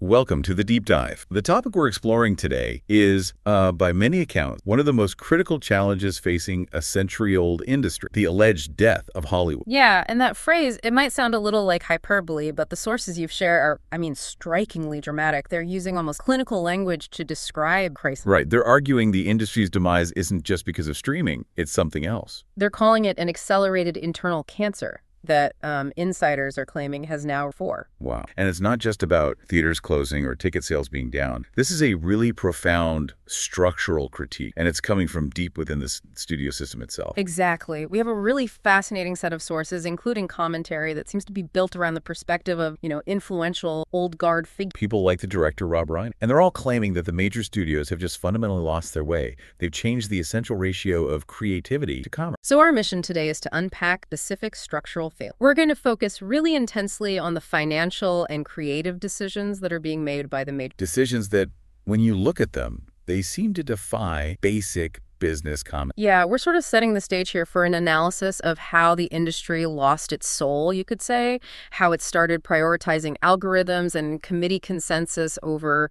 Welcome to the Deep Dive. The topic we're exploring today is, by many accounts, one of the most critical challenges facing a century-old industry, the alleged death of Hollywood. Yeah, and that phrase, it might sound a little like hyperbole, but the sources you've shared are, strikingly dramatic. They're using almost clinical language to describe crisis. Right. They're arguing the industry's demise isn't just because of streaming, it's something else. They're calling it an accelerated internal cancer that insiders are claiming has now four. Wow. And it's not just about theaters closing or ticket sales being down. This is a really profound structural critique, and it's coming from deep within the studio system itself. Exactly. We have a really fascinating set of sources, including commentary that seems to be built around the perspective of, influential old guard figures. People like the director Rob Reiner. And they're all claiming that the major studios have just fundamentally lost their way. They've changed the essential ratio of creativity to commerce. So our mission today is to unpack specific structural fail. We're going to focus really intensely on the financial and creative decisions that are being made by the major decisions that, when you look at them, they seem to defy basic business common. Yeah, we're sort of setting the stage here for an analysis of how the industry lost its soul, you could say, how it started prioritizing algorithms and committee consensus over,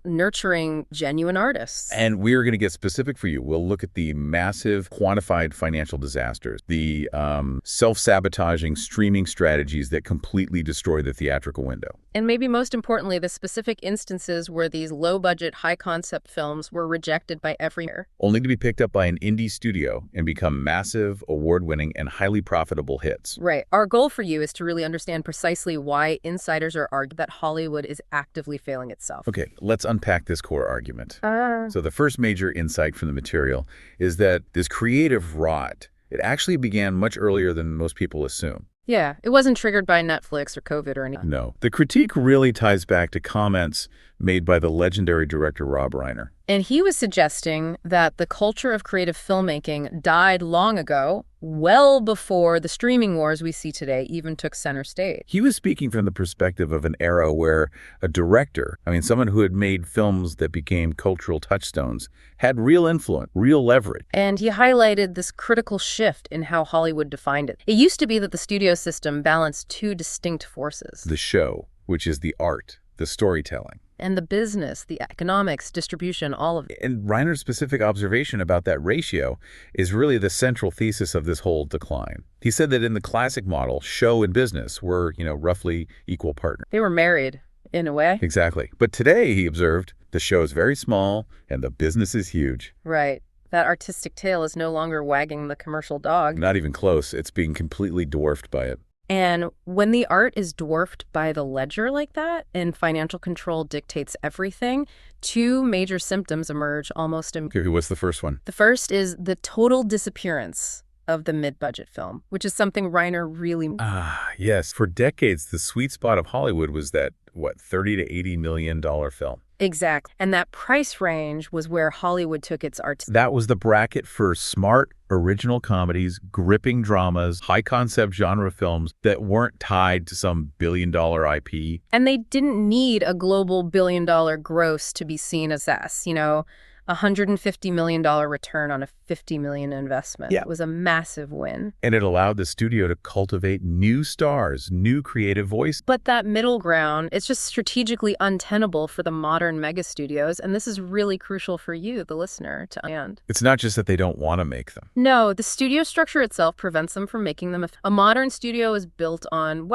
nurturing genuine artists. And we're going to get specific for you. We'll look at the massive quantified financial disasters, the self-sabotaging streaming strategies that completely destroy the theatrical window. And maybe most importantly, the specific instances where these low-budget, high-concept films were rejected by every year, only to be picked up by an indie studio and become massive, award-winning, and highly profitable hits. Right. Our goal for you is to really understand precisely why insiders are arguing that Hollywood is actively failing itself. Okay, let's unpack this core argument. So the first major insight from the material is that this creative rot, it actually began much earlier than most people assume. Yeah, it wasn't triggered by Netflix or COVID or anything. No. The critique really ties back to comments made by the legendary director Rob Reiner. And he was suggesting that the culture of creative filmmaking died long ago, well before the streaming wars we see today even took center stage. He was speaking from the perspective of an era where a director, someone who had made films that became cultural touchstones, had real influence, real leverage. And he highlighted this critical shift in how Hollywood defined it. It used to be that the studio system balanced two distinct forces. The show, which is the art, the storytelling. And the business, the economics, distribution, all of it. And Reiner's specific observation about that ratio is really the central thesis of this whole decline. He said that in the classic model, show and business were, roughly equal partners. They were married, in a way. Exactly. But today, he observed, the show is very small and the business is huge. Right. That artistic tail is no longer wagging the commercial dog. Not even close. It's being completely dwarfed by it. And when the art is dwarfed by the ledger like that, and financial control dictates everything, two major symptoms emerge almost immediately. Okay, what's the first one? The first is the total disappearance of the mid-budget film, which is something Reiner really... Yes. For decades, the sweet spot of Hollywood was that, $30 to $80 million film. Exactly. And that price range was where Hollywood took its art. That was the bracket for smart, original comedies, gripping dramas, high-concept genre films that weren't tied to some billion-dollar IP. And they didn't need a global billion-dollar gross to be seen as success, $150 million return on a $50 million investment. Yeah. It was a massive win. And it allowed the studio to cultivate new stars, new creative voice. But that middle ground, it's just strategically untenable for the modern mega studios. And this is really crucial for you, the listener, to understand. It's not just that they don't want to make them. No, the studio structure itself prevents them from making them. A modern studio is built on,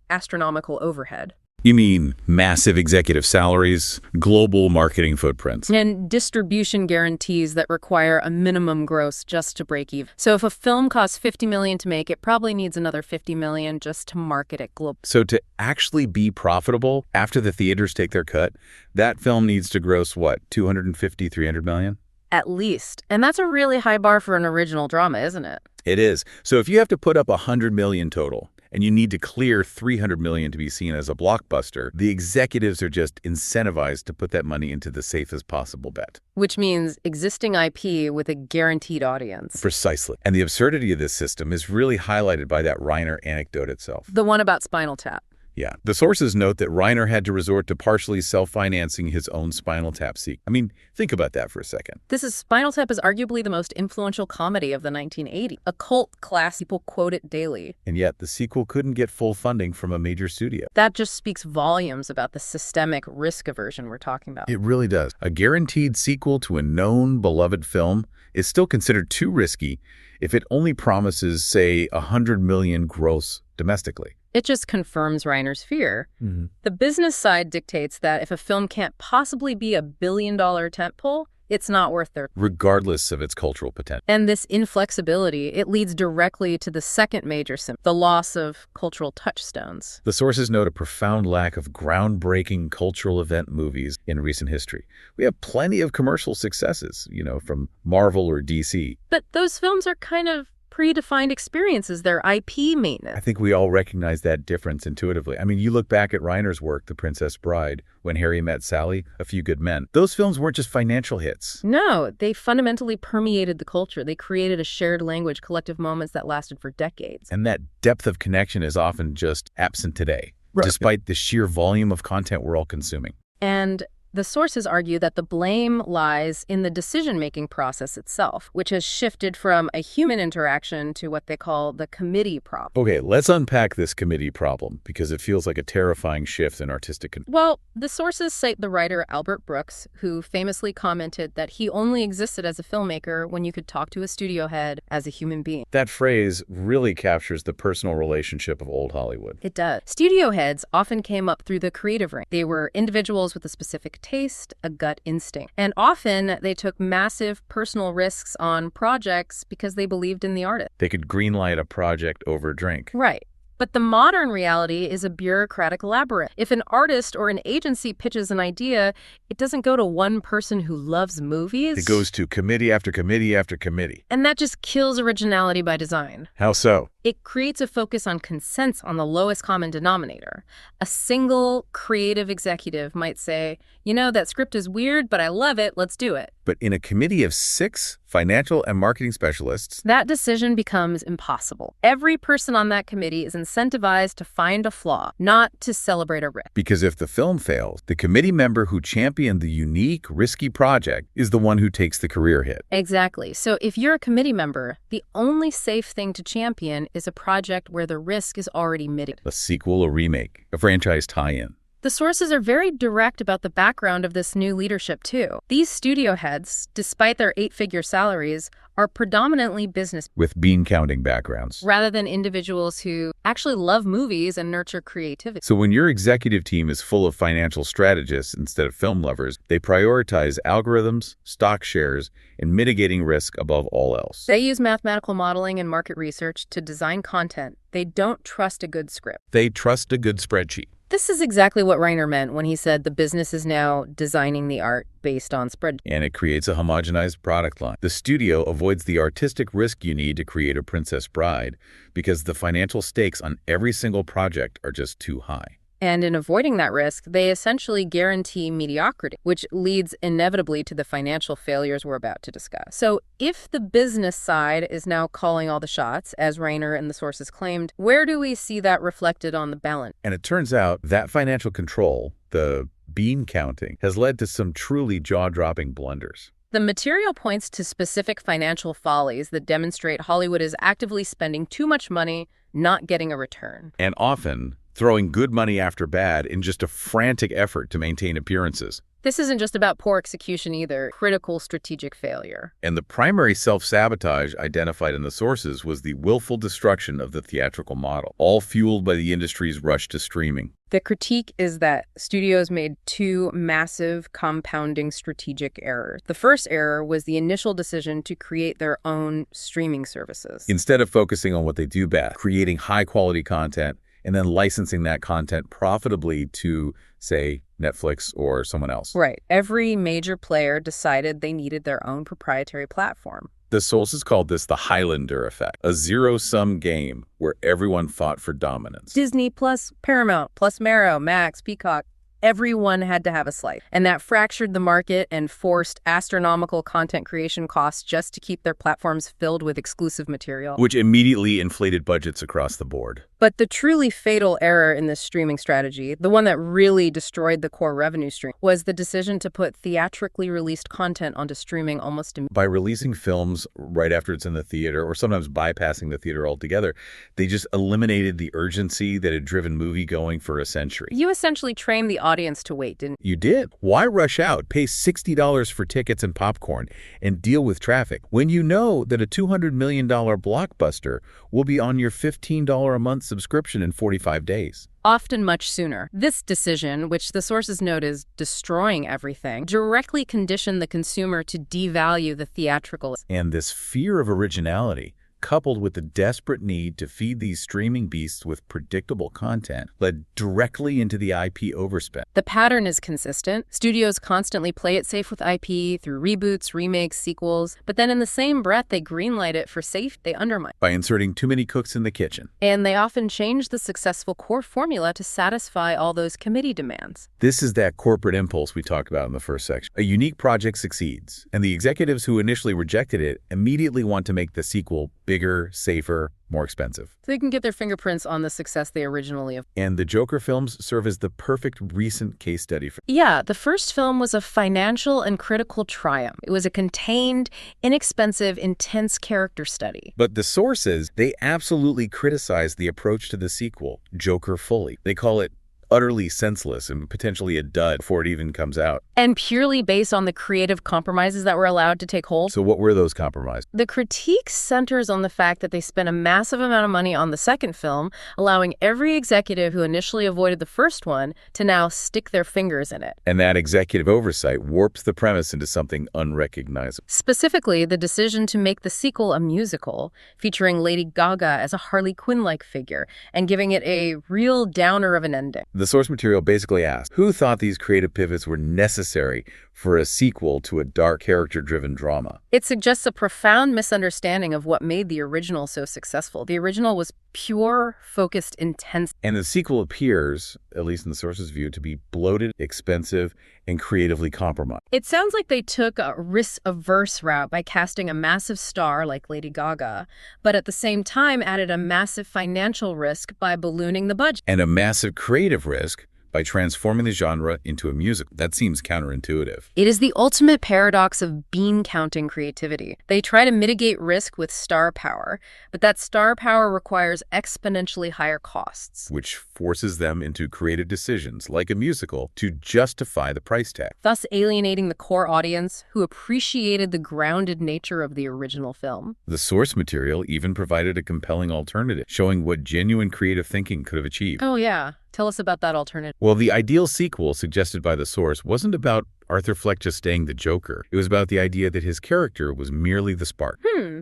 astronomical overhead. You mean massive executive salaries, global marketing footprints, and distribution guarantees that require a minimum gross just to break even. So if a film costs $50 million to make, it probably needs another $50 million just to market it globally. So to actually be profitable after the theaters take their cut, that film needs to gross $250, $300 million? At least. And that's a really high bar for an original drama, isn't it? It is. So if you have to put up $100 million total, and you need to clear $300 million to be seen as a blockbuster, the executives are just incentivized to put that money into the safest possible bet. Which means existing IP with a guaranteed audience. Precisely. And the absurdity of this system is really highlighted by that Reiner anecdote itself. The one about Spinal Tap. Yeah. The sources note that Reiner had to resort to partially self-financing his own Spinal Tap sequel. I mean, think about that for a second. Spinal Tap is arguably the most influential comedy of the 1980s. A cult classic, people quote it daily. And yet, the sequel couldn't get full funding from a major studio. That just speaks volumes about the systemic risk aversion we're talking about. It really does. A guaranteed sequel to a known, beloved film is still considered too risky if it only promises, say, $100 million gross domestically. It just confirms Reiner's fear. Mm-hmm. The business side dictates that if a film can't possibly be a billion-dollar tentpole, it's not worth their... regardless of its cultural potential. And this inflexibility, it leads directly to the second major symptom, the loss of cultural touchstones. The sources note a profound lack of groundbreaking cultural event movies in recent history. We have plenty of commercial successes, from Marvel or DC. But those films are kind of predefined experiences, their IP maintenance. I think we all recognize that difference intuitively. I mean, you look back at Reiner's work, The Princess Bride, When Harry Met Sally, A Few Good Men. Those films weren't just financial hits. No, they fundamentally permeated the culture. They created a shared language, collective moments that lasted for decades. And that depth of connection is often just absent today, despite the sheer volume of content we're all consuming. And the sources argue that the blame lies in the decision-making process itself, which has shifted from a human interaction to what they call the committee problem. Okay, let's unpack this committee problem, because it feels like a terrifying shift in artistic control. Well, the sources cite the writer Albert Brooks, who famously commented that he only existed as a filmmaker when you could talk to a studio head as a human being. That phrase really captures the personal relationship of old Hollywood. It does. Studio heads often came up through the creative rank. They were individuals with a specific taste, a gut instinct. And often they took massive personal risks on projects because they believed in the artist. They could greenlight a project over a drink. Right. But the modern reality is a bureaucratic labyrinth. If an artist or an agency pitches an idea, it doesn't go to one person who loves movies. It goes to committee after committee after committee. And that just kills originality by design. How so? It creates a focus on consensus on the lowest common denominator. A single creative executive might say, that script is weird, but I love it, let's do it. But in a committee of 6 financial and marketing specialists, that decision becomes impossible. Every person on that committee is incentivized to find a flaw, not to celebrate a risk. Because if the film fails, the committee member who championed the unique, risky project is the one who takes the career hit. Exactly. So if you're a committee member, the only safe thing to champion is a project where the risk is already mitigated. A sequel, a remake, a franchise tie-in. The sources are very direct about the background of this new leadership, too. These studio heads, despite their 8-figure salaries, are predominantly business with bean-counting backgrounds, rather than individuals who actually love movies and nurture creativity. So when your executive team is full of financial strategists instead of film lovers, they prioritize algorithms, stock shares, and mitigating risk above all else. They use mathematical modeling and market research to design content. They don't trust a good script. They trust a good spreadsheet. This is exactly what Reiner meant when he said the business is now designing the art based on spreadsheets. And it creates a homogenized product line. The studio avoids the artistic risk you need to create a Princess Bride because the financial stakes on every single project are just too high. And in avoiding that risk, they essentially guarantee mediocrity, which leads inevitably to the financial failures we're about to discuss. So if the business side is now calling all the shots, as Reiner and the sources claimed, where do we see that reflected on the balance? And it turns out that financial control, the bean counting, has led to some truly jaw-dropping blunders. The material points to specific financial follies that demonstrate Hollywood is actively spending too much money, not getting a return. And often throwing good money after bad in just a frantic effort to maintain appearances. This isn't just about poor execution either, critical strategic failure. And the primary self-sabotage identified in the sources was the willful destruction of the theatrical model, all fueled by the industry's rush to streaming. The critique is that studios made 2 massive compounding strategic errors. The first error was the initial decision to create their own streaming services. Instead of focusing on what they do best, creating high-quality content, and then licensing that content profitably to, say, Netflix or someone else. Right. Every major player decided they needed their own proprietary platform. The sources called this the Highlander effect, a zero-sum game where everyone fought for dominance. Disney plus Paramount plus Marrow, Max, Peacock. Everyone had to have a slice. And that fractured the market and forced astronomical content creation costs just to keep their platforms filled with exclusive material. Which immediately inflated budgets across the board. But the truly fatal error in this streaming strategy, the one that really destroyed the core revenue stream, was the decision to put theatrically released content onto streaming almost immediately. By releasing films right after it's in the theater, or sometimes bypassing the theater altogether, they just eliminated the urgency that had driven movie-going for a century. You essentially trained the audience to wait, didn't you? You did. Why rush out, pay $60 for tickets and popcorn, and deal with traffic when you know that a $200 million blockbuster will be on your $15 a month subscription in 45 days? Often much sooner. This decision, which the sources note is destroying everything, directly conditioned the consumer to devalue the theatrical. And this fear of originality, coupled with the desperate need to feed these streaming beasts with predictable content, led directly into the IP overspend. The pattern is consistent. Studios constantly play it safe with IP through reboots, remakes, sequels, but then in the same breath they greenlight it for safe, they undermine. By inserting too many cooks in the kitchen. And they often change the successful core formula to satisfy all those committee demands. This is that corporate impulse we talked about in the first section. A unique project succeeds, and the executives who initially rejected it immediately want to make the sequel bigger, safer, more expensive. So they can get their fingerprints on the success they originally have. And the Joker films serve as the perfect recent case study for. Yeah, the first film was a financial and critical triumph. It was a contained, inexpensive, intense character study. But the sources, they absolutely criticize the approach to the sequel, Joker Fully. They call it utterly senseless and potentially a dud before it even comes out. And purely based on the creative compromises that were allowed to take hold. So what were those compromises? The critique centers on the fact that they spent a massive amount of money on the second film, allowing every executive who initially avoided the first one to now stick their fingers in it. And that executive oversight warps the premise into something unrecognizable. Specifically, the decision to make the sequel a musical, featuring Lady Gaga as a Harley Quinn-like figure, and giving it a real downer of an ending. The source material basically asked, who thought these creative pivots were necessary for a sequel to a dark character-driven drama? It suggests a profound misunderstanding of what made the original so successful. The original was pure, focused, intense. And the sequel appears, at least in the source's view, to be bloated, expensive, and creatively compromised. It sounds like they took a risk-averse route by casting a massive star like Lady Gaga, but at the same time added a massive financial risk by ballooning the budget. And a massive creative risk by transforming the genre into a musical. That seems counterintuitive. It is the ultimate paradox of bean-counting creativity. They try to mitigate risk with star power, but that star power requires exponentially higher costs, which forces them into creative decisions, like a musical, to justify the price tag. thus alienating the core audience who appreciated the grounded nature of the original film. The source material even provided a compelling alternative, showing what genuine creative thinking could have achieved. Oh yeah, tell us about that alternative. Well, the ideal sequel suggested by the source wasn't about Arthur Fleck just staying the Joker. It was about the idea that his character was merely the spark.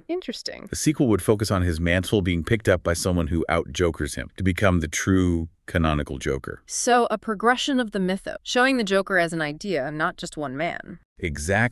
Interesting. The sequel would focus on his mantle being picked up by someone who out-Jokers him to become the true canonical Joker. So a progression of the mythos, showing the Joker as an idea, not just one man.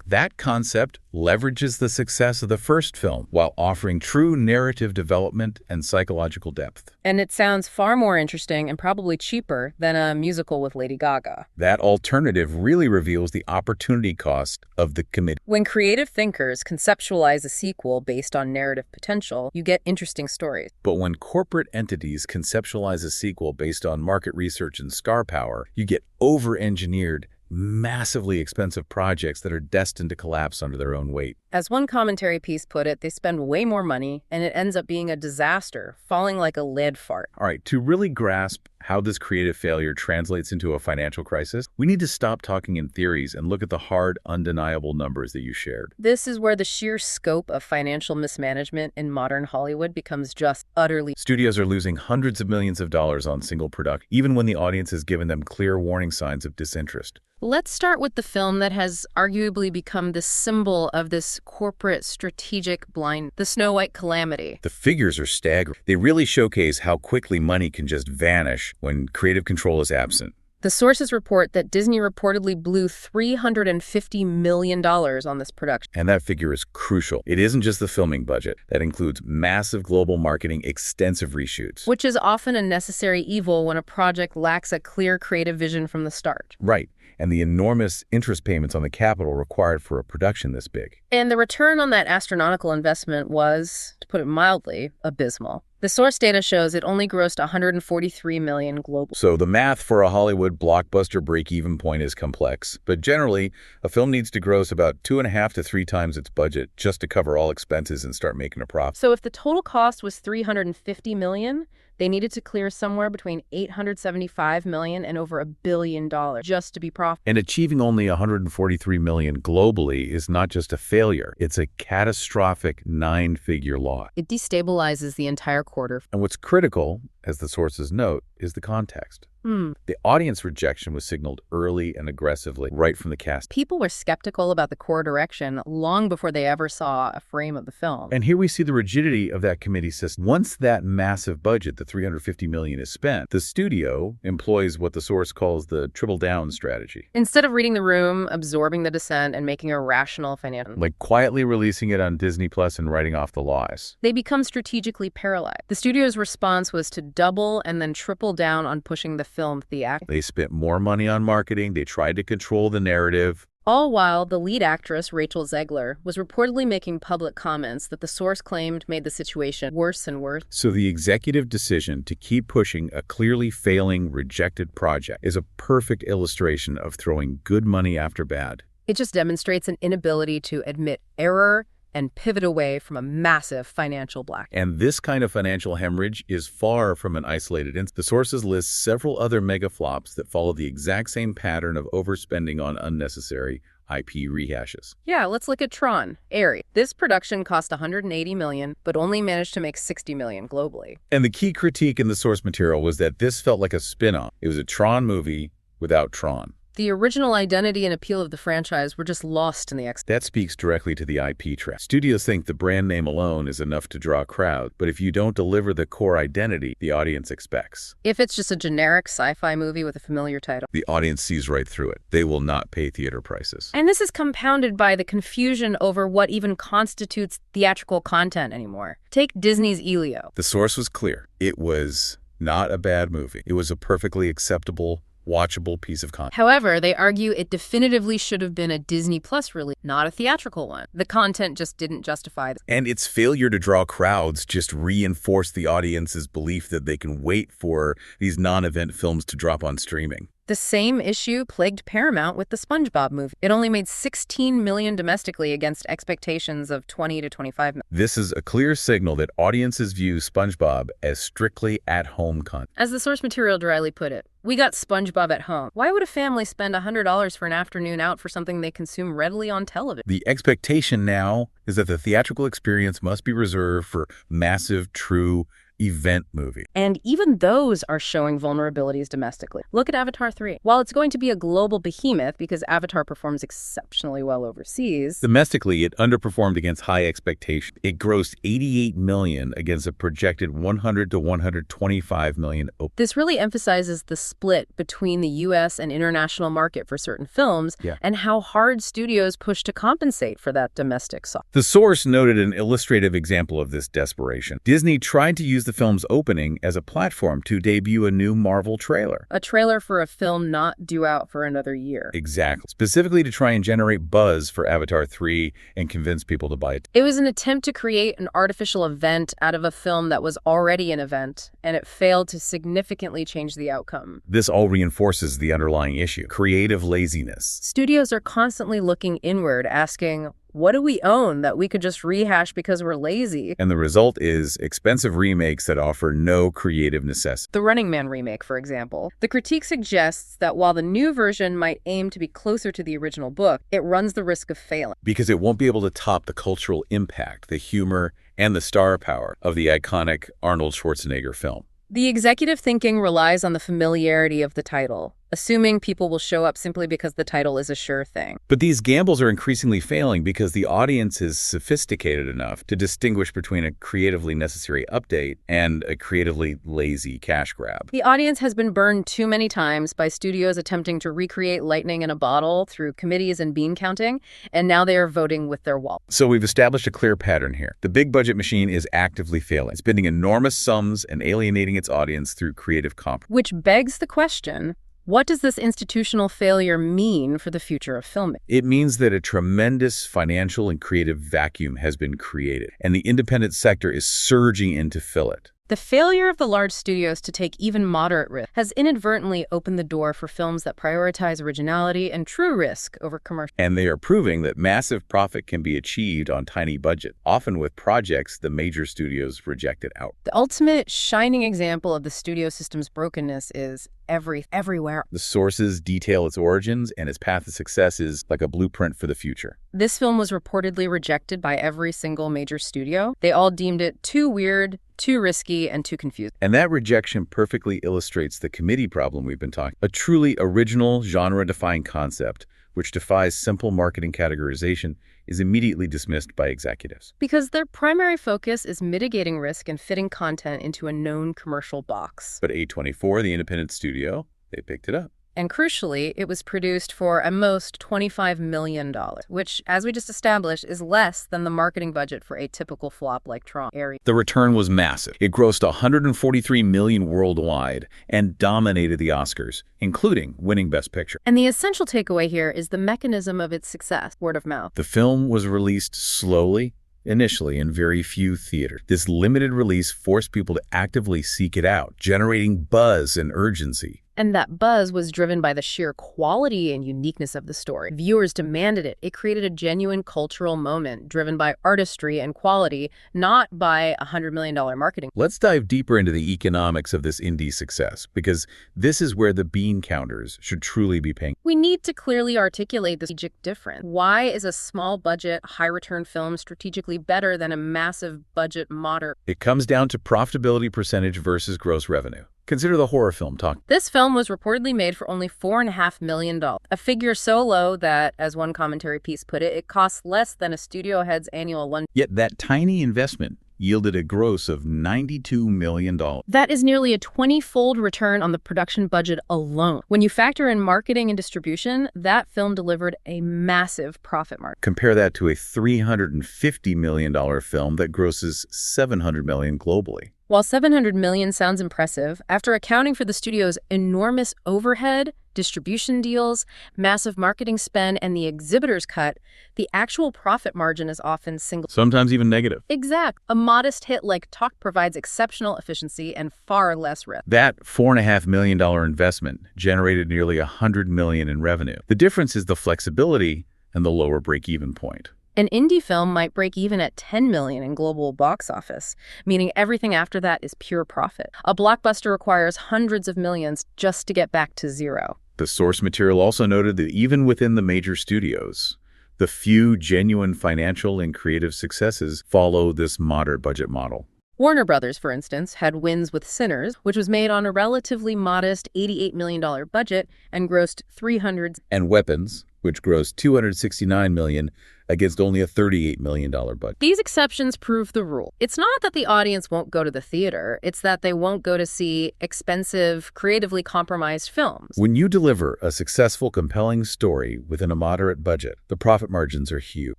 That concept leverages the success of the first film while offering true narrative development and psychological depth. And it sounds far more interesting and probably cheaper than a musical with Lady Gaga. That alternative really reveals the opportunity cost of the committee. When creative thinkers conceptualize a sequel based on narrative potential, you get interesting stories. But when corporate entities conceptualize a sequel based on market research and star power, you get over-engineered, massively expensive projects that are destined to collapse under their own weight. As one commentary piece put it, they spend way more money, and it ends up being a disaster, falling like a lead fart. All right, to really grasp how this creative failure translates into a financial crisis, we need to stop talking in theories and look at the hard, undeniable numbers that you shared. This is where the sheer scope of financial mismanagement in modern Hollywood becomes just utterly. Studios are losing hundreds of millions of dollars on single product, even when the audience has given them clear warning signs of disinterest. Let's start with the film that has arguably become the symbol of this corporate strategic blind, the Snow White calamity. The figures are staggering. They really showcase how quickly money can just vanish when creative control is absent. The sources report that Disney reportedly blew $350 million on this production. And that figure is crucial. It isn't just the filming budget. That includes massive global marketing, extensive reshoots. Which is often a necessary evil when a project lacks a clear creative vision from the start. Right. and the enormous interest payments on the capital required for a production this big. And the return on that astronomical investment was, to put it mildly, abysmal. The source data shows it only grossed $143 million globally. So the math for a Hollywood blockbuster break-even point is complex, but generally, a film needs to gross about 2.5 to 3 times its budget just to cover all expenses and start making a profit. So if the total cost was $350 million, they needed to clear somewhere between $875 million and over $1 billion just to be profitable. And achieving only $143 million globally is not just a failure, it's a catastrophic 9-figure loss. It destabilizes the entire quarter. And what's critical, as the sources note, is the context. The audience rejection was signaled early and aggressively right from the cast. People were skeptical about the core direction long before they ever saw a frame of the film. And here we see the rigidity of that committee system. Once that massive budget, the $350 million, is spent, the studio employs what the source calls the triple-down strategy. Instead of reading the room, absorbing the dissent, and making a rational financial, Like quietly releasing it on Disney Plus and writing off the lies. they become strategically paralyzed. The studio's response was to double and then triple down on pushing the film theatrically. They spent more money on marketing, they tried to control the narrative. All while the lead actress, Rachel Zegler, was reportedly making public comments that the source claimed made the situation worse and worse. So the executive decision to keep pushing a clearly failing, rejected project is a perfect illustration of throwing good money after bad. It just demonstrates an inability to admit error and pivot away from a massive financial black. And this kind of financial hemorrhage is far from an isolated incident. The sources list several other mega flops that follow the exact same pattern of overspending on unnecessary IP rehashes. Yeah, let's look at Tron, Airy. This production cost $180 million, but only managed to make $60 million globally. And the key critique in the source material was that this felt like a spin-off. It was a Tron movie without Tron. The original identity and appeal of the franchise were just lost in the That speaks directly to the IP trap. Studios think the brand name alone is enough to draw a crowd, but if you don't deliver the core identity the audience expects, If it's just a generic sci-fi movie with a familiar title. the audience sees right through it. They will not pay theater prices. And this is compounded by the confusion over what even constitutes theatrical content anymore. Take Disney's Elio. The source was clear. It was not a bad movie. It was a perfectly acceptable, watchable piece of content. However, they argue it definitively should have been a Disney Plus release, not a theatrical one. The content just didn't justify it. And its failure to draw crowds just reinforced the audience's belief that they can wait for these non-event films to drop on streaming. The same issue plagued Paramount with the SpongeBob movie. It only made $16 million domestically against expectations of $20 to $25 million. This is a clear signal that audiences view SpongeBob as strictly at-home content. As the source material dryly put it, we got SpongeBob at home. Why would a family spend $100 for an afternoon out for something they consume readily on television? The expectation now is that the theatrical experience must be reserved for massive, true event movie. And even those are showing vulnerabilities domestically. Look at Avatar 3. While it's going to be a global behemoth because Avatar performs exceptionally well overseas, Domestically, it underperformed against high expectations. It grossed $88 million against a projected $100 to $125 million opening. this really emphasizes the split between the U.S. and international market for certain films and how hard studios push to compensate for that domestic soft. The source noted an illustrative example of this desperation. Disney tried to use the film's opening as a platform to debut a new Marvel trailer. A trailer for a film not due out for another year. Exactly. Specifically to try and generate buzz for Avatar 3 and convince people to buy it. It was an attempt to create an artificial event out of a film that was already an event, and it failed to significantly change the outcome. This all reinforces the underlying issue: creative laziness. Studios are constantly looking inward, asking, what do we own that we could just rehash because we're lazy? And the result is expensive remakes that offer no creative necessity. The Running Man remake, for example. The critique suggests that while the new version might aim to be closer to the original book, it runs the risk of failing. Because it won't be able to top the cultural impact, the humor, and the star power of the iconic Arnold Schwarzenegger film. The executive thinking relies on the familiarity of the title, assuming people will show up simply because the title is a sure thing. But these gambles are increasingly failing because the audience is sophisticated enough to distinguish between a creatively necessary update and a creatively lazy cash grab. The audience has been burned too many times by studios attempting to recreate lightning in a bottle through committees and bean counting, and now they are voting with their wallet. So we've established a clear pattern here. The big budget machine is actively failing, spending enormous sums and alienating its audience through creative compromise. Which begs the question, What does this institutional failure mean for the future of filmmaking? It means that a tremendous financial and creative vacuum has been created, and the independent sector is surging in to fill it. The failure of the large studios to take even moderate risk has inadvertently opened the door for films that prioritize originality and true risk over commercial. And they are proving that massive profit can be achieved on tiny budget, often with projects the major studios rejected out. The ultimate shining example of the studio system's brokenness is everywhere. The sources detail its origins, and its path to success is like a blueprint for the future. This film was reportedly rejected by every single major studio. They all deemed it too weird, too risky, and too confusing. And that rejection perfectly illustrates the committee problem we've been talking. A truly original, genre-defying concept, which defies simple marketing categorization, is immediately dismissed by executives. Because their primary focus is mitigating risk and fitting content into a known commercial box. But A24, the independent studio, they picked it up. And crucially, it was produced for at most $25 million, which, as we just established, is less than the marketing budget for a typical flop like Tron. The return was massive. It grossed $143 million worldwide and dominated the Oscars, including winning Best Picture. And the essential takeaway here is the mechanism of its success, word of mouth. The film was released slowly, initially in very few theaters. This limited release forced people to actively seek it out, generating buzz and urgency. And that buzz was driven by the sheer quality and uniqueness of the story. Viewers demanded it. It created a genuine cultural moment driven by artistry and quality, not by a $100 million marketing. Let's dive deeper into the economics of this indie success, because this is where the bean counters should truly be paying. We need to clearly articulate the strategic difference. Why is a small-budget, high-return film strategically better than a massive-budget modern? It comes down to profitability percentage versus gross revenue. Consider the horror film talk. This film was reportedly made for only $4.5 million, a figure so low that, as one commentary piece put it, it costs less than a studio head's annual lunch. Yet that tiny investment yielded a gross of $92 million. That is nearly a 20-fold return on the production budget alone. When you factor in marketing and distribution, that film delivered a massive profit margin. Compare that to a $350 million film that grosses $700 million globally. While $700 million sounds impressive, after accounting for the studio's enormous overhead, distribution deals, massive marketing spend, and the exhibitor's cut, the actual profit margin is often single. Sometimes even negative. Exact. A modest hit like Talk provides exceptional efficiency and far less risk. That $4.5 million investment generated nearly $100 million in revenue. The difference is the flexibility and the lower break-even point. An indie film might break even at $10 million in global box office, meaning everything after that is pure profit. A blockbuster requires hundreds of millions just to get back to zero. The source material also noted that even within the major studios, the few genuine financial and creative successes follow this moderate budget model. Warner Brothers, for instance, had wins with Sinners, which was made on a relatively modest $88 million budget and grossed $300. And Weapons, which grossed $269 million against only a $38 million budget. These exceptions prove the rule. It's not that the audience won't go to the theater, it's that they won't go to see expensive, creatively compromised films. When you deliver a successful, compelling story within a moderate budget, the profit margins are huge.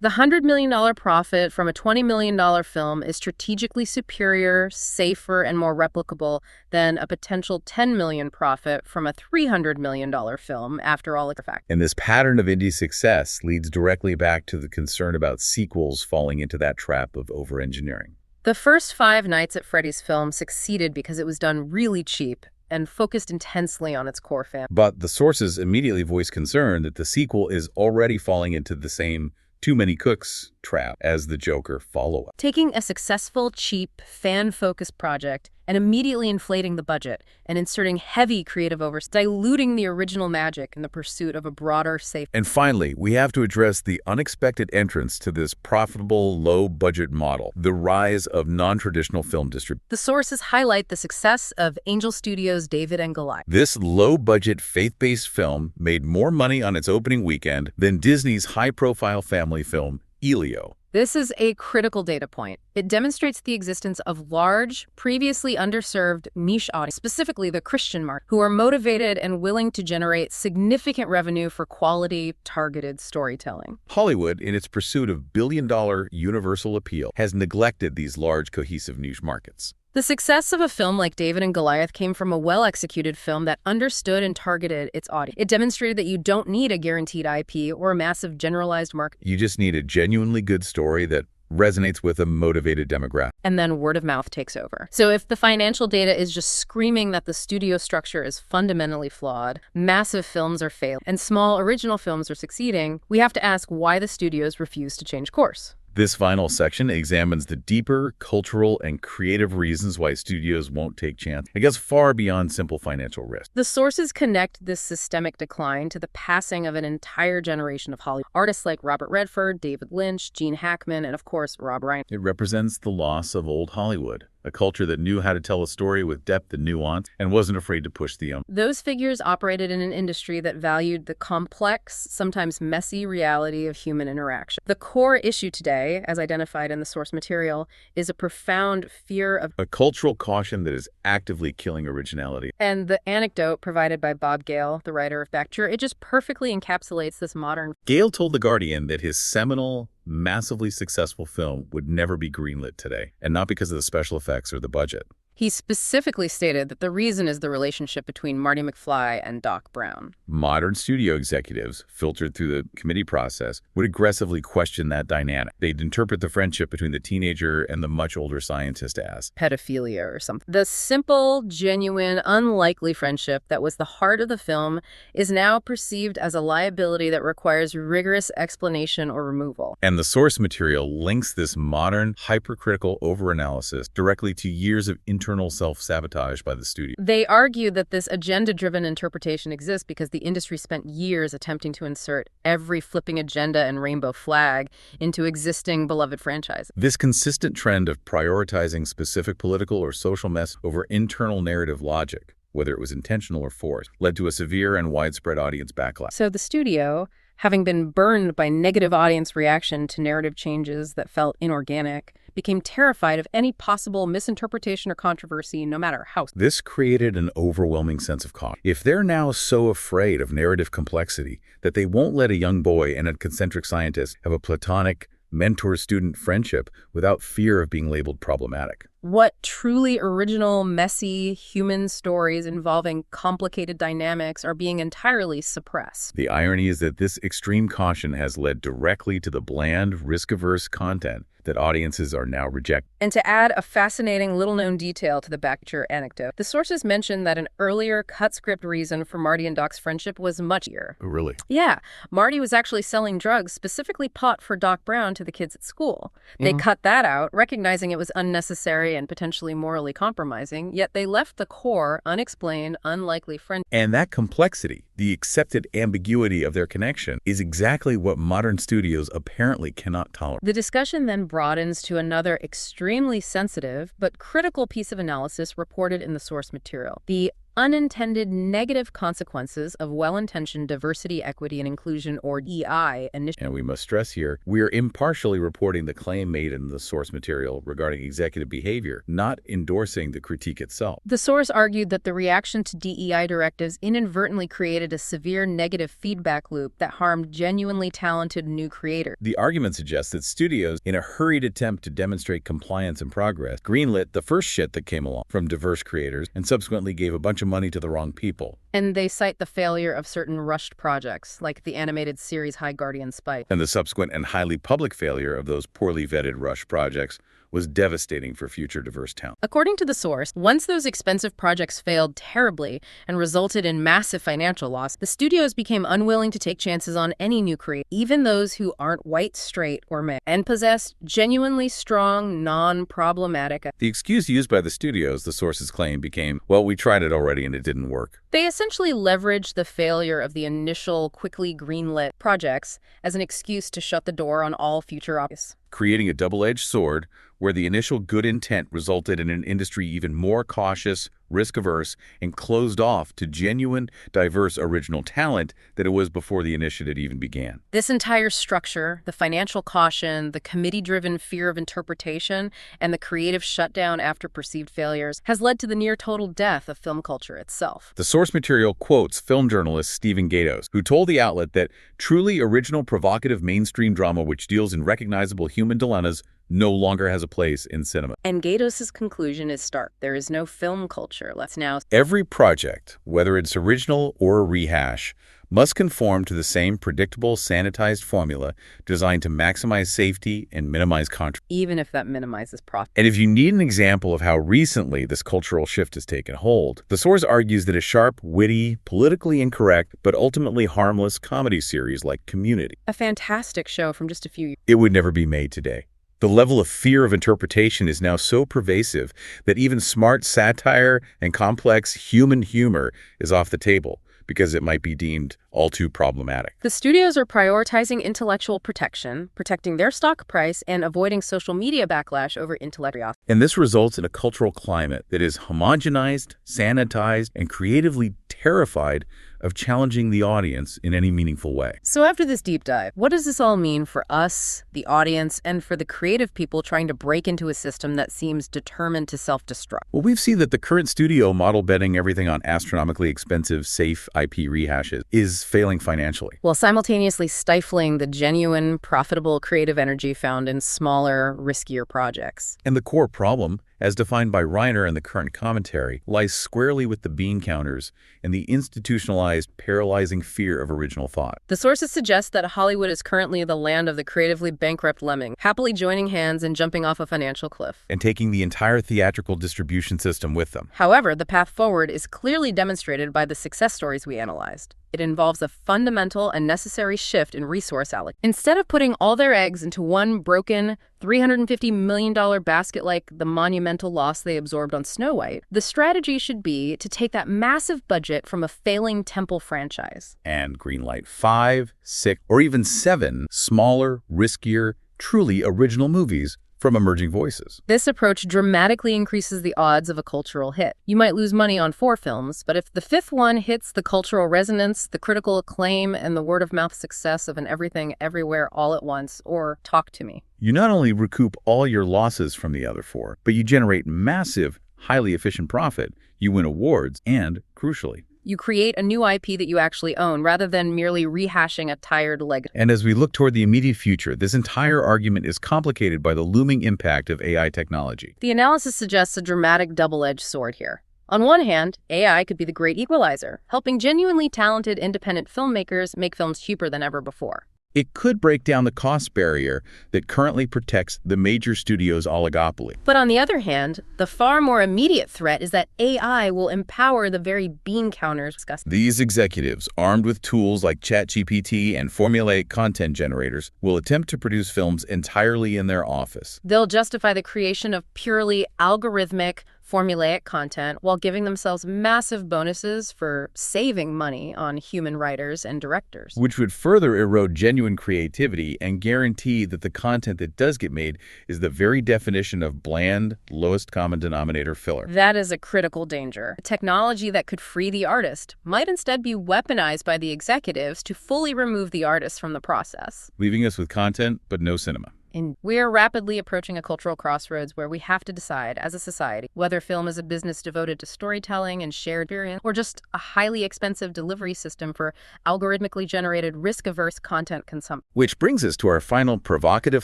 The $100 million profit from a $20 million film is strategically superior, safer, and more replicable than a potential $10 million profit from a $300 million film after all the facts. And this pattern of indie success leads directly back to the concern about sequels falling into that trap of over-engineering. The first Five Nights at Freddy's film succeeded because it was done really cheap and focused intensely on its core family. But the sources immediately voiced concern that the sequel is already falling into the same too many cooks trap as the Joker follow-up. Taking a successful, cheap, fan-focused project and immediately inflating the budget and inserting heavy creative oversight, diluting the original magic in the pursuit of a broader, safe. And finally, we have to address the unexpected entrance to this profitable, low-budget model, the rise of non-traditional film distribution. The sources highlight the success of Angel Studios' David and Goliath. This low-budget, faith-based film made more money on its opening weekend than Disney's high-profile family film, Elio. This is a critical data point. It demonstrates the existence of large, previously underserved niche audience, specifically the Christian market, who are motivated and willing to generate significant revenue for quality, targeted storytelling. Hollywood, in its pursuit of billion-dollar universal appeal, has neglected these large, cohesive niche markets. The success of a film like David and Goliath came from a well-executed film that understood and targeted its audience. It demonstrated that you don't need a guaranteed IP or a massive generalized market. You just need a genuinely good story that resonates with a motivated demographic. And then word of mouth takes over. So if the financial data is just screaming that the studio structure is fundamentally flawed, massive films are failing, and small original films are succeeding, we have to ask why the studios refuse to change course. This final section examines the deeper cultural and creative reasons why studios won't take chances. It goes far beyond simple financial risk. The sources connect this systemic decline to the passing of an entire generation of Hollywood artists like Robert Redford, David Lynch, Gene Hackman, and of course, Rob Reiner. It represents the loss of old Hollywood, a culture that knew how to tell a story with depth and nuance and wasn't afraid to push the envelope. Those figures operated in an industry that valued the complex, sometimes messy reality of human interaction. The core issue today, as identified in the source material, is a profound fear of a cultural caution that is actively killing originality. And the anecdote provided by Bob Gale, the writer of Back, it just perfectly encapsulates this modern. Gale told The Guardian that his seminal, massively successful film would never be greenlit today, and not because of the special effects or the budget. He specifically stated that the reason is the relationship between Marty McFly and Doc Brown. Modern studio executives, filtered through the committee process, would aggressively question that dynamic. They'd interpret the friendship between the teenager and the much older scientist as pedophilia or something. The simple, genuine, unlikely friendship that was the heart of the film is now perceived as a liability that requires rigorous explanation or removal. And the source material links this modern, hypercritical overanalysis directly to years of internal self-sabotage by the studio. They argue that this agenda-driven interpretation exists because the industry spent years attempting to insert every flipping agenda and rainbow flag into existing beloved franchises. This consistent trend of prioritizing specific political or social mess over internal narrative logic, whether it was intentional or forced, led to a severe and widespread audience backlash. So the studio, having been burned by negative audience reaction to narrative changes that felt inorganic, became terrified of any possible misinterpretation or controversy, no matter how. This created an overwhelming sense of caution. If they're now so afraid of narrative complexity that they won't let a young boy and a concentric scientist have a platonic mentor-student friendship without fear of being labeled problematic. What truly original, messy, human stories involving complicated dynamics are being entirely suppressed? The irony is that this extreme caution has led directly to the bland, risk-averse content that audiences are now rejecting. And to add a fascinating little-known detail to the Backture anecdote, the sources mentioned that an earlier cut-script reason for Marty and Doc's friendship was much easier. Oh, really? Yeah. Marty was actually selling drugs, specifically pot for Doc Brown, to the kids at school. They cut that out, recognizing it was unnecessary and potentially morally compromising, yet they left the core, unexplained, unlikely friendship. And that complexity, the accepted ambiguity of their connection, is exactly what modern studios apparently cannot tolerate. The discussion then broadens to another extremely sensitive but critical piece of analysis reported in the source material: the unintended negative consequences of well-intentioned diversity, equity, and inclusion, or DEI, initiatives. And we must stress here, we are impartially reporting the claim made in the source material regarding executive behavior, not endorsing the critique itself. The source argued that the reaction to DEI directives inadvertently created a severe negative feedback loop that harmed genuinely talented new creators. The argument suggests that studios, in a hurried attempt to demonstrate compliance and progress, greenlit the first shit that came along from diverse creators and subsequently gave a bunch of money to the wrong people. And they cite the failure of certain rushed projects, like the animated series High Guardian Spike. And the subsequent and highly public failure of those poorly vetted rushed projects was devastating for future diverse talent. According to the source, once those expensive projects failed terribly and resulted in massive financial loss, the studios became unwilling to take chances on any new creators, even those who aren't white, straight, or male, and possessed genuinely strong, non-problematic. The excuse used by the studios, the sources claim, became, well, we tried it already and it didn't work. They essentially leveraged the failure of the initial quickly greenlit projects as an excuse to shut the door on all future opportunities, creating a double-edged sword where the initial good intent resulted in an industry even more cautious, risk-averse, and closed off to genuine, diverse original talent than it was before the initiative even began. This entire structure, the financial caution, the committee-driven fear of interpretation, and the creative shutdown after perceived failures, has led to the near-total death of film culture itself. The source material quotes film journalist Stephen Gatos, who told the outlet that truly original, provocative mainstream drama which deals in recognizable human dilemmas no longer has a place in cinema. And Gatos's conclusion is stark. There is no film culture. Let's now. Every project, whether it's original or a rehash, must conform to the same predictable, sanitized formula designed to maximize safety and minimize controversy. Even if that minimizes profit. And if you need an example of how recently this cultural shift has taken hold, the source argues that a sharp, witty, politically incorrect, but ultimately harmless comedy series like Community, A fantastic show from just a few years. it would never be made today. The level of fear of interpretation is now so pervasive that even smart satire and complex human humor is off the table because it might be deemed all too problematic. The studios are prioritizing intellectual protection, protecting their stock price, and avoiding social media backlash over intellectual. And this results in a cultural climate that is homogenized, sanitized, and creatively terrified of challenging the audience in any meaningful way. So after this deep dive, what does this all mean for us, the audience, and for the creative people trying to break into a system that seems determined to self-destruct? Well, we've seen that the current studio model betting everything on astronomically expensive, safe IP rehashes is failing financially. While simultaneously stifling the genuine, profitable creative energy found in smaller, riskier projects. And the core problem, as defined by Reiner in the current commentary, lies squarely with the bean counters and the institutionalized, paralyzing fear of original thought. The sources suggest that Hollywood is currently the land of the creatively bankrupt lemming, happily joining hands and jumping off a financial cliff. And taking the entire theatrical distribution system with them. However, the path forward is clearly demonstrated by the success stories we analyzed. It involves a fundamental and necessary shift in resource allocation. Instead of putting all their eggs into one broken, $350 million basket like the monumental loss they absorbed on Snow White, the strategy should be to take that massive budget from a failing Temple franchise and greenlight 5, 6, or even 7 smaller, riskier, truly original movies from emerging voices. This approach dramatically increases the odds of a cultural hit. You might lose money on 4 films, but if the 5th one hits the cultural resonance, the critical acclaim, and the word-of-mouth success of an Everything Everywhere All at Once, or Talk to Me, you not only recoup all your losses from the other 4, but you generate massive, highly efficient profit, you win awards, and, crucially, you create a new IP that you actually own, rather than merely rehashing a tired legacy. And as we look toward the immediate future, this entire argument is complicated by the looming impact of AI technology. The analysis suggests a dramatic double-edged sword here. On one hand, AI could be the great equalizer, helping genuinely talented independent filmmakers make films cheaper than ever before. It could break down the cost barrier that currently protects the major studios' oligopoly. But on the other hand, the far more immediate threat is that AI will empower the very bean counters discussed. These executives, armed with tools like ChatGPT and formulaic content generators, will attempt to produce films entirely in their office. They'll justify the creation of purely algorithmic, formulaic content while giving themselves massive bonuses for saving money on human writers and directors. Which would further erode genuine creativity and guarantee that the content that does get made is the very definition of bland, lowest common denominator filler. That is a critical danger. A technology that could free the artist might instead be weaponized by the executives to fully remove the artist from the process, leaving us with content but no cinema. And we are rapidly approaching a cultural crossroads where we have to decide, as a society, whether film is a business devoted to storytelling and shared experience, or just a highly expensive delivery system for algorithmically generated, risk-averse content consumption. Which brings us to our final provocative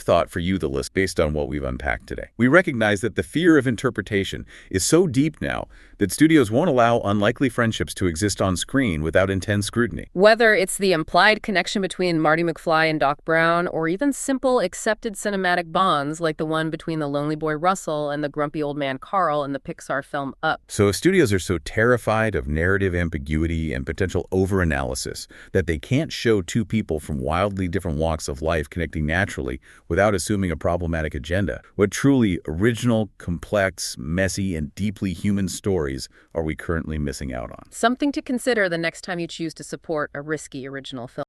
thought for you, the list, based on what we've unpacked today. We recognize that the fear of interpretation is so deep now that studios won't allow unlikely friendships to exist on screen without intense scrutiny. Whether it's the implied connection between Marty McFly and Doc Brown, or even simple accepted cinematic bonds like the one between the lonely boy Russell and the grumpy old man Carl in the Pixar film Up. So if studios are so terrified of narrative ambiguity and potential overanalysis that they can't show two people from wildly different walks of life connecting naturally without assuming a problematic agenda, what truly original, complex, messy, and deeply human stories are we currently missing out on? Something to consider the next time you choose to support a risky original film.